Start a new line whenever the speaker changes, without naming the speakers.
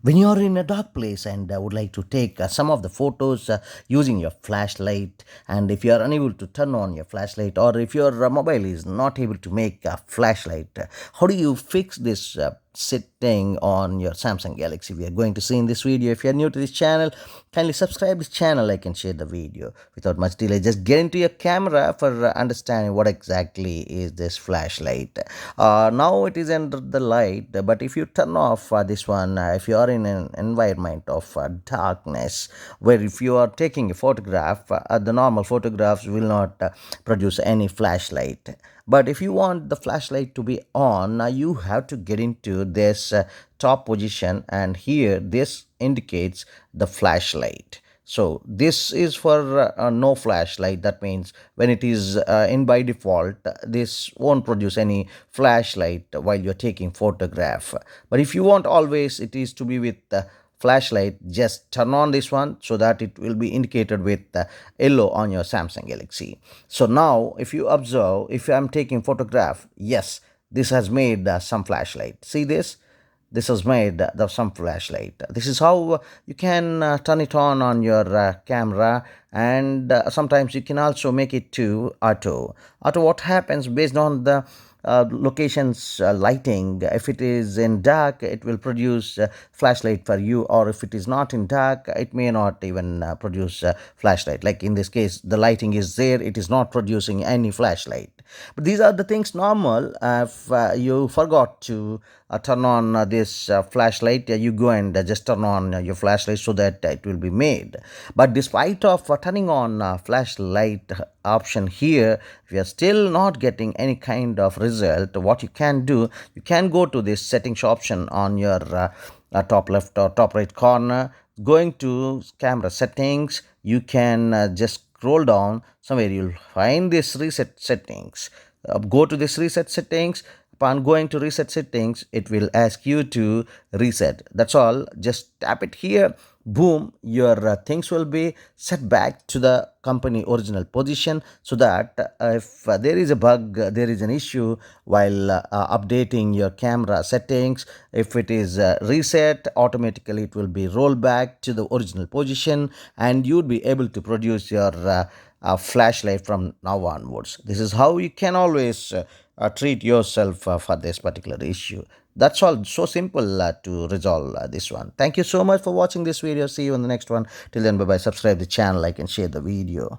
When you are in a dark place and would like to take some of the photos using your flashlight, and if you are unable to turn on your flashlight, or if your mobile is not able to make a flashlight, how do you fix this setting on your Samsung Galaxy? We are going to see in this video. If you are new to this channel, kindly subscribe this channel, like and share the video. Without much delay, just get into your camera for understanding what exactly is this flashlight. Now it is under the light, but if you turn off this one, if you are in an environment of darkness, where if you are taking a photograph, the normal photographs will not produce any flashlight. But if you want the flashlight to be on, you have to get into this top position, and here this indicates the flashlight. So this is for no flashlight. That means when it is in by default, this won't produce any flashlight while you're taking photograph. But if you want always it is to be with flashlight, just turn on this one so that it will be indicated with yellow on your Samsung Galaxy. So now if you observe, if I'm taking photograph, yes, this has made some flashlight. See this has made some flashlight. This is how you can turn it on your camera, and sometimes you can also make it to auto. What happens based on the locations lighting? If it is in dark, it will produce flashlight for you, or if it is not in dark, it may not even produce flashlight. Like in this case, the lighting is there, it is not producing any flashlight. But these are the things normal. If you forgot to turn on this flashlight, you go and just turn on your flashlight so that it will be made. But despite of turning on flashlight option here, if you are still not getting any kind of result, what you can do, you can go to this settings option on your top left or top right corner. Going to camera settings, you can just scroll down somewhere, you'll find this reset settings. Go to this reset settings. Upon going to reset settings, it will ask you to reset. That's all. Just tap it here. Boom, your things will be set back to the company original position, so that if there is a bug, there is an issue while updating your camera settings, if it is reset, automatically it will be rolled back to the original position, and you'd be able to produce your flashlight from now onwards. This is how you can always treat yourself for this particular issue. That's all. So simple to resolve this one. Thank you so much for watching this video. See you in the next one. Till then, bye bye. Subscribe the channel, like and share the video.